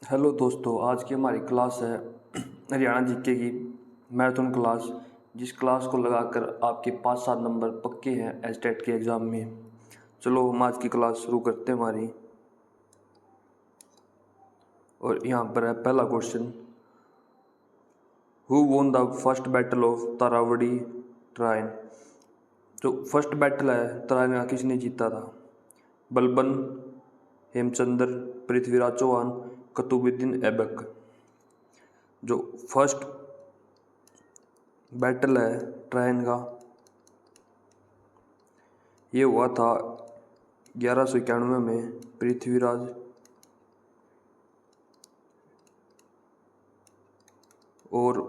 Hello दोस्तों, आज की हमारी क्लास है हरियाणा जीके की मैराथन क्लास। जिस क्लास को लगाकर आपके 5-7 नंबर पक्के हैं एचटेट के एग्ज़ाम में। चलो हम आज की क्लास शुरू करते हैं हमारी। और यहाँ पर है पहला question, who won the first battle of Taraori Tarain. जो फर्स्ट बैटल है ट्राइन का किसने जीता था? बलबन, हेमचंद्र, पृथ्वीराज चौहान, कुतुबुद्दीन ऐबक। जो फर्स्ट बैटल है ट्राइन का ये हुआ था 1191 में पृथ्वीराज और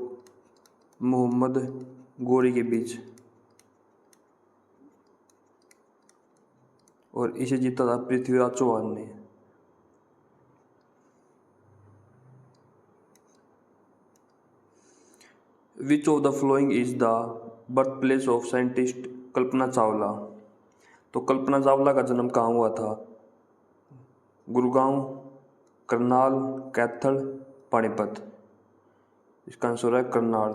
मोहम्मद गोरी के बीच, और इसे जीता था पृथ्वीराज चौहान ने। Which of the following is the birth place of scientist Kalpana Chawla. तो कल्पना चावला का जन्म कहाँ हुआ था? गुड़गांव, करनाल, कैथल, पानीपत। इसका आंसर है Karnal.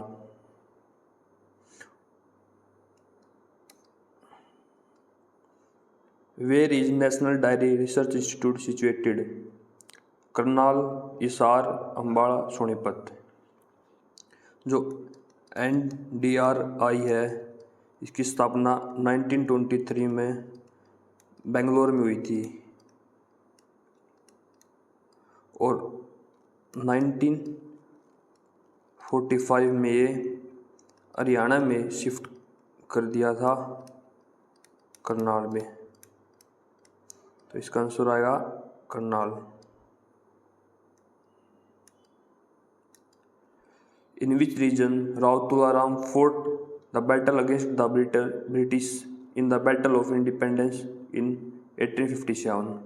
Where is National Dairy Research Institute situated? Karnal, Hisar, Ambala, Sonipat. जो NDRI है इसकी स्थापना 1923 में बेंगलोर में हुई थी और 1945 में ये हरियाणा में शिफ्ट कर दिया था करनाल में। तो इसका आंसर आएगा Karnal. In which region Rao Tularam fought the battle against the British in the Battle of Independence in 1857?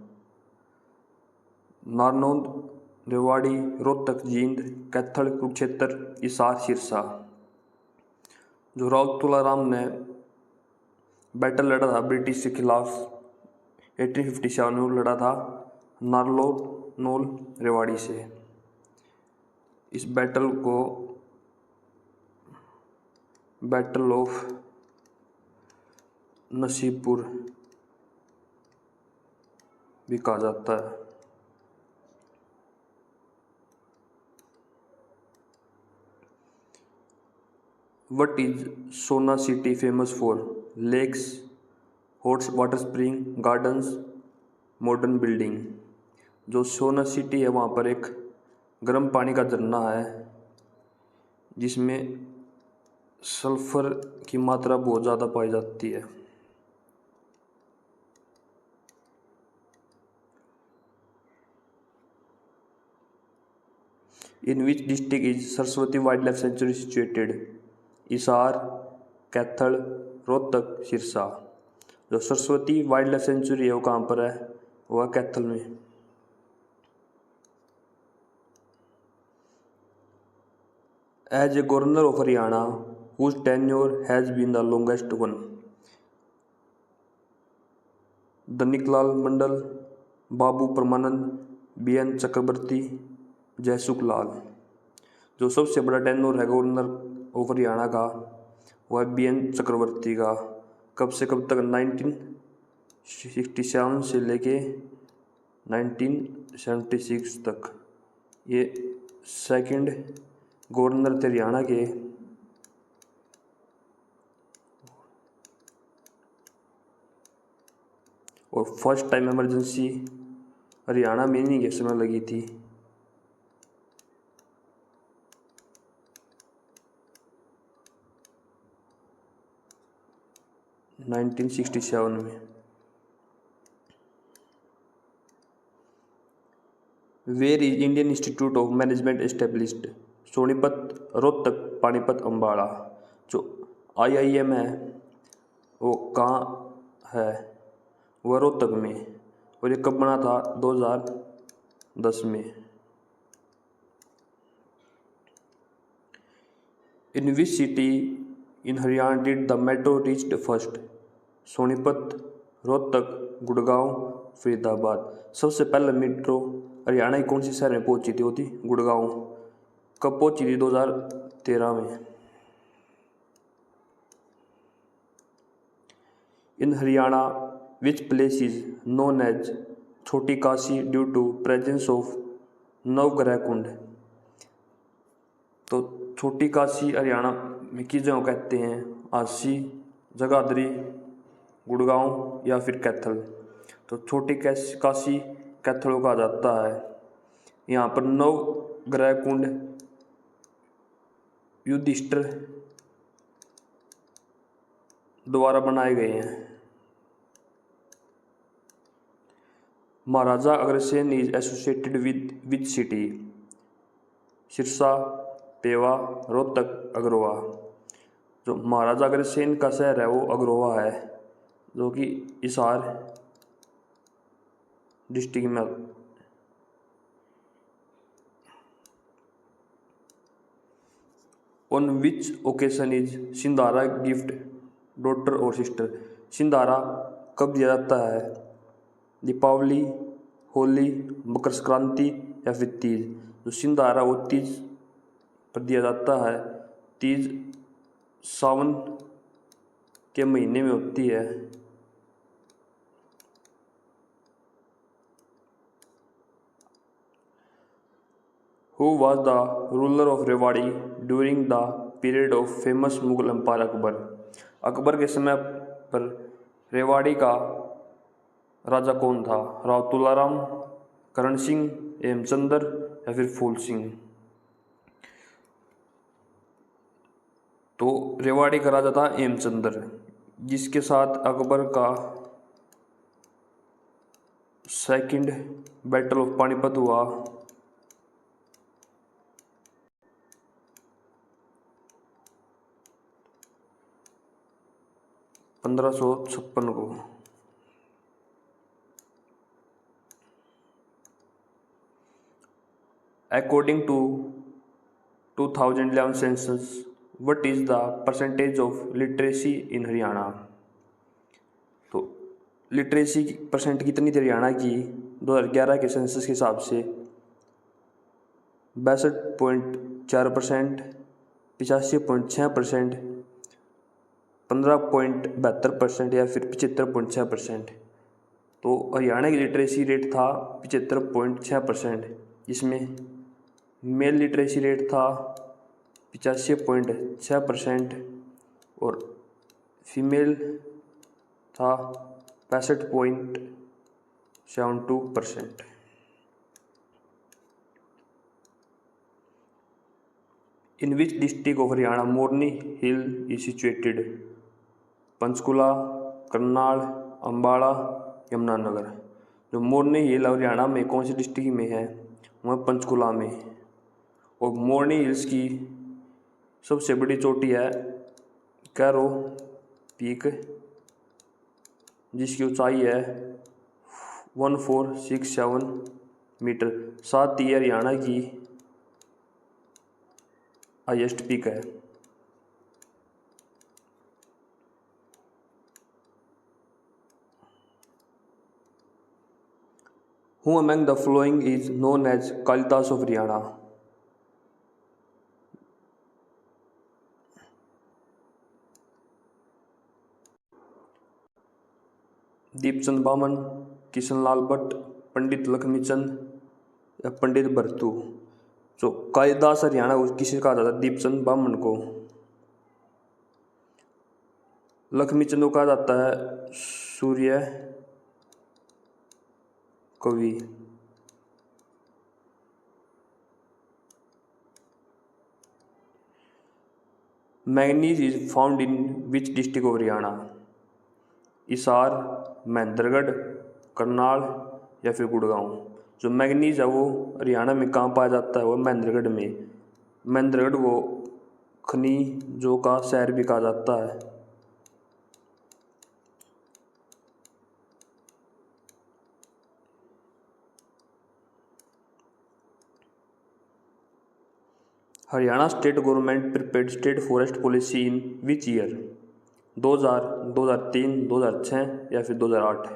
Narnaund, Rewari, Rohtak, Jind, Kaithal, Kurukshetra, Hisar, Sirsa. जो राव तुलाराम ने बैटल लड़ा था ब्रिटिश के खिलाफ 1857 में लड़ा था नारनौल रेवाड़ी से। इस बैटल को बैटल ऑफ नसीबपुर भी कहा जाता है। What is Sohna city famous for? Lakes, hot water spring, gardens, modern building. जो सोना सिटी है वहाँ पर एक गर्म पानी का झरना है जिसमें सल्फर की मात्रा बहुत ज़्यादा पाई जाती है। In which district is Saraswati wild life sanctuary situated? Hisar, Kaithal, Rohtak, Sirsa. जो सरस्वती वाइल्ड लाइफ सेंचुरी है वो कहाँ पर है? वह कैथल में। As a governor of Haryana whose tenure has been the longest one? Dhaniklal Mandal, Babu Parmanand, BN Chakravarti, Jaisukh Lal. जो सबसे बड़ा टेन्योर है गवर्नर ऑफ हरियाणा का वह BN चक्रवर्ती का। कब से कब तक? 1967 से लेके 1976 तक ये सेकंड गवर्नर थे हरियाणा के। और फर्स्ट टाइम इमरजेंसी हरियाणा में नहीं के समय लगी थी। नाइनटीन 1967 में। Where is Indian Institute of Management established? Sonipat, Rohtak, Panipat, Ambala. जो IIM है वो कहाँ है? वह रोहतक में। और ये कब बना था? 2010 में। In which city in Haryana did the metro reached first? Sonipat, Rohtak, Gurgaon, Faridabad. सबसे पहले मेट्रो हरियाणा की कौन सी शहर में पहुंची थी? वो थी गुड़गांव। कब पहुंची थी? 2013 में। In Haryana which place is known as Chhoti Kashi due to presence of Navagraha Kund. तो छोटी काशी हरियाणा में किस जगह कहते हैं? आसी, जगाधरी, गुड़गांव या फिर कैथल। तो छोटी काशी कैथल को कहा जाता है। यहाँ पर नवग्रह कुंड युधिष्ठिर द्वारा बनाए गए हैं। Maharaja Agrasen is associated with which city? Sirsa, Pehowa, Rohtak, Agroha. जो महाराजा अग्रसेन का शहर है वो अग्रोहा है, जो कि हिसार डिस्ट्रिक्ट में। On which occasion is Sindhara gift daughter और सिस्टर? सिंधारा कब दिया जाता है? दीपावली, होली, मकर संक्रांति या फिर तीज। जो सिंधारा वो तीज पर दिया जाता है। तीज सावन के महीने में होती है। Who was the ruler of Rewari during the period of famous Mughal empire Akbar? Akbar के समय पर रेवाड़ी का राजा कौन था? राव तुलाराम, करण सिंह, हेमचंद्र या फिर फूल सिंह। तो रेवाड़ी का राजा था हेमचंद्र, जिसके साथ अकबर का सेकंड बैटल ऑफ पानीपत हुआ 1556 को। According to 2011 census, what is the percentage of literacy in Haryana? तो लिटरेसी की परसेंट कितनी थी हरियाणा की 2011 के सेंसस के हिसाब से? 62.4%, 85.6%, 15.72% या फिर 75.6%। तो हरियाणा की लिटरेसी रेट था 75.6%, जिसमें मेल लिटरेसी रेट था 85.6% और फीमेल था 65.72%। In which district of Haryana Morni hill is situated? Panchkula, Karnal, Ambala, Yamunanagar. जो मोरनी हिल हरियाणा में कौन सी डिस्ट्रिक्ट में है? वह पंचकुला में। और मोरनी हिल्स की सबसे बड़ी चोटी है कैरो पीक, जिसकी ऊंचाई है 1467 मीटर। साथ ही हरियाणा की हाईएस्ट पीक है। Who among the following is known as Kalidas of Haryana? Deepchand Baman, Kishanlal Bhatt, Pandit Lakshmichand या पंडित भरतू। जो कालिदास हरियाणा किसे कहा जाता है? दीपचंद बामन को। लक्ष्मीचंद को कहा जाता है सूर्य कवि। Manganese is found in which district of Haryana? Hisar, Mahendragarh, Karnal या फिर गुड़गांव। जो मैंगनीज है वो हरियाणा में कहाँ पाया जाता है? वो महेंद्रगढ़ में। महेंद्रगढ़ को खनिजों का शहर भी कहा जाता है। Haryana state government prepared state forest policy in which year? 2000, 2003, 2006 या फिर 2008।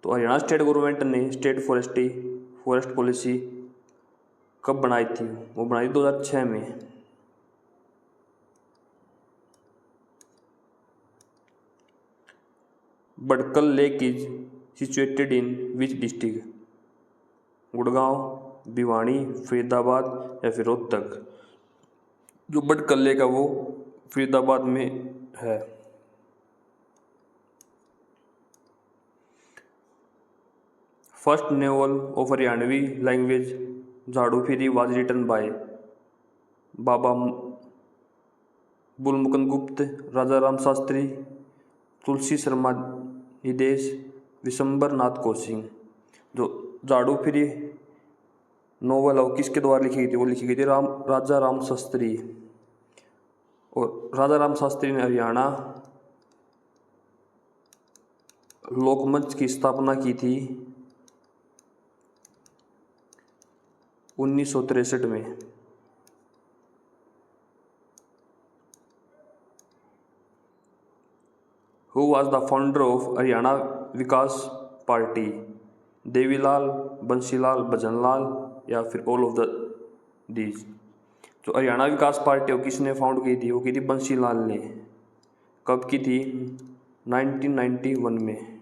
तो हरियाणा स्टेट गवर्नमेंट ने स्टेट फॉरेस्ट पॉलिसी कब बनाई थी? वो बनाई 2006 में। Badkal lake is situated in which district? Gurgaon, Bhiwani, Faridabad या फिर रोहतक? जो बड़कल लेक है वो फरीदाबाद में है। First novel of Haryanvi language झाड़ू फिरी वाज रिटन बाय बाबा बुलमुकुंद गुप्त, राजा राम शास्त्री, तुलसी शर्मा निदेश, विशंबर नाथ कौशिक। जो झाड़ू फिरी नोवेल है वो किसके द्वारा लिखी गई थी? वो लिखी गई थी राजा राम शास्त्री। और राजा राम शास्त्री ने हरियाणा लोकमंच की स्थापना की थी 1963 में। Who was the founder of Haryana Vikas party? Devilal, Bansilal, Bhajanlal या फिर ऑल ऑफ द दीज? जो हरियाणा विकास पार्टी वो किसने फाउंड की थी? वो की थी बंसीलाल ने। कब की थी? 1991 में।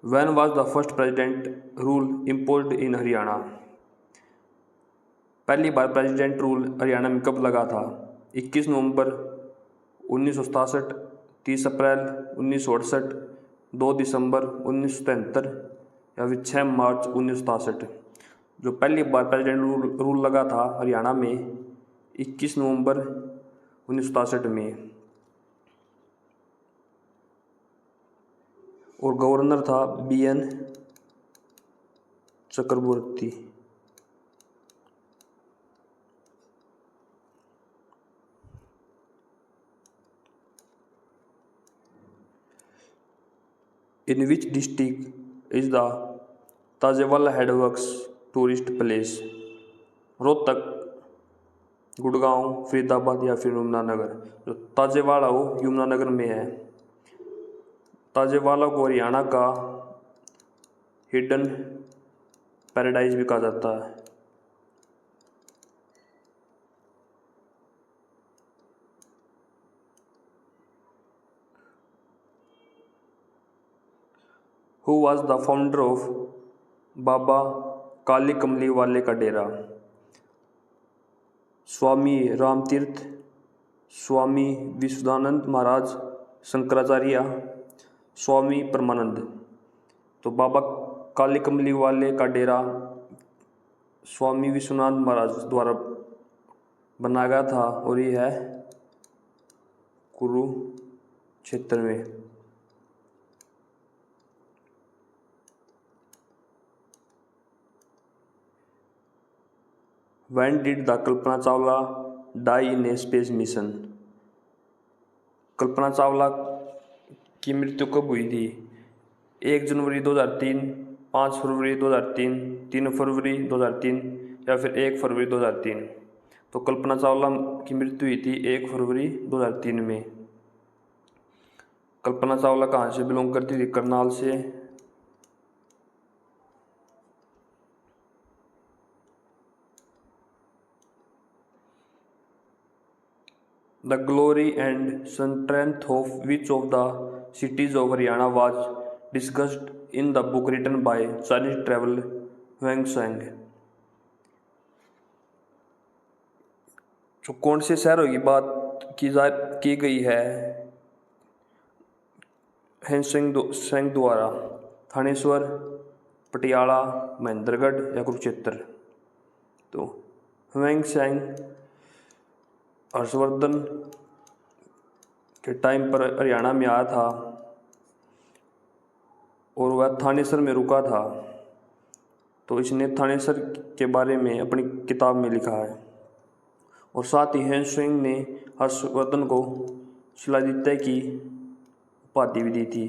When was the first president rule imposed in Haryana? पहली बार प्रेसिडेंट रूल हरियाणा में कब लगा था? 21 नवंबर 1967, 30 अप्रैल 1968, 2 दिसंबर 1973 या फिर 6 मार्च 1967? जो पहली बार प्रेसिडेंट रूल लगा था हरियाणा में 21 नवंबर 1967 में। और गवर्नर था BN Chakravarti. In which district is the Tajewala headworks tourist place? Rohtak, Gurgaon, Faridabad या फिर यमुनानगर? जो ताजेवाला वो यमुनानगर में है। ताजेवाला को हरियाणा का हिडन पैराडाइज भी कहा जाता है। Who was the founder of Baba Kali Kamli Wale का डेरा? स्वामी रामतीर्थ, स्वामी विश्वदानंद महाराज शंकराचार्य, स्वामी परमानंद? तो बाबा काली कमली वाले का डेरा स्वामी विश्वनाथ महाराज द्वारा बनाया गया था और ये है कुरुक्षेत्र में। When did the Kalpana Chawla die in a space mission? Kalpana Chawla की मृत्यु कब हुई थी? 1 जनवरी 2003, 5 फरवरी 2003, 3 फरवरी 2003 या फिर 1 फरवरी 2003? तो कल्पना चावला की मृत्यु हुई थी 1 फरवरी 2003 में। कल्पना चावला कहाँ से बिलोंग करती थी? करनाल से। The glory and strength of which of the cities of Haryana was discussed in the book written by Chinese traveler Huang Sang? जो कौन से शहरों की बात की गई है हेंसेंग द्वारा? थानेश्वर, पटियाला, महेंद्रगढ़ या कुरुक्षेत्र? तो हुएंग सैंग हर्षवर्धन के टाइम पर हरियाणा में आया था और वह थानेसर में रुका था, तो इसने थानेसर के बारे में अपनी किताब में लिखा है। और साथ ही हेंसिंग ने हर्षवर्धन को शिलादित्य की उपाधि भी दी थी।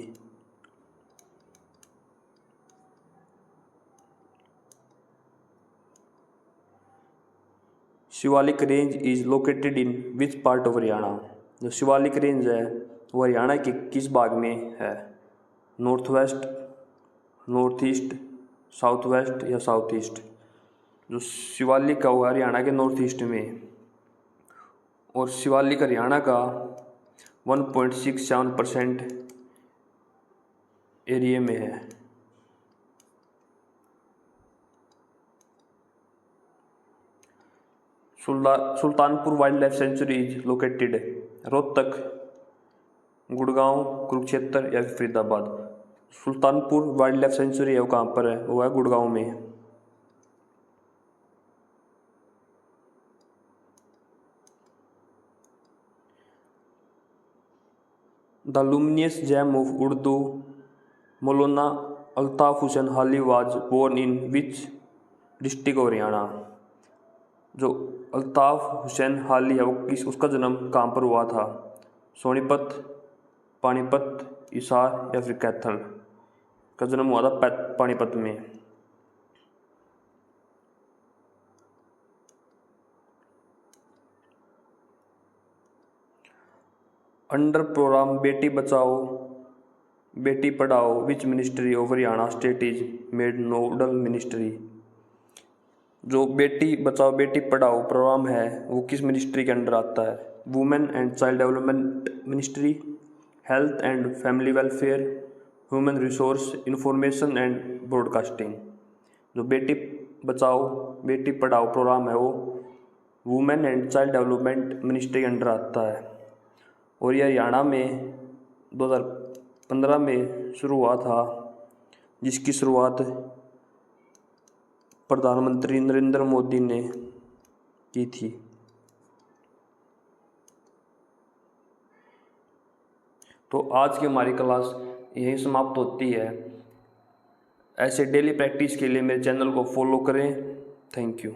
Shivalik range is located in which part of Haryana? जो शिवालिक रेंज है वो हरियाणा के किस भाग में है? North west, north east, south west या साउथ ईस्ट। जो शिवालिक का वो हरियाणा के नॉर्थ ईस्ट में है और शिवालिक हरियाणा का 1.67% एरिया में है। Sultanpur wild life sanctuary is located Rohtak, Gurgaon, Kurukshetra या Faridabad. Sultanpur wild life sanctuary है वो कहाँ पर है? वो है गुड़गांव में। The luminous gem of Urdu Maulana Altaf Hussain Hali was born in which district of Haryana. जो अल्ताफ हुसैन हाली है वो उसका जन्म कहाँ पर हुआ था? सोनीपत, पानीपत, हिसार या फिर कैथल। का जन्म हुआ था पानीपत में। Under programme Beti Bachao Beti Padhao which ministry of Haryana state is made nodal ministry. जो बेटी बचाओ बेटी पढ़ाओ प्रोग्राम है वो किस मिनिस्ट्री के अंडर आता है? Women and child development ministry, health and family welfare, human resource, information and broadcasting. जो बेटी बचाओ बेटी पढ़ाओ प्रोग्राम है वो women and child development ministry के अंडर आता है और यह हरियाणा में 2015 में शुरू हुआ था, जिसकी शुरुआत प्रधानमंत्री नरेंद्र मोदी ने की थी। तो आज की हमारी क्लास यहीं समाप्त होती है। ऐसे डेली प्रैक्टिस के लिए मेरे चैनल को फॉलो करें। Thank you.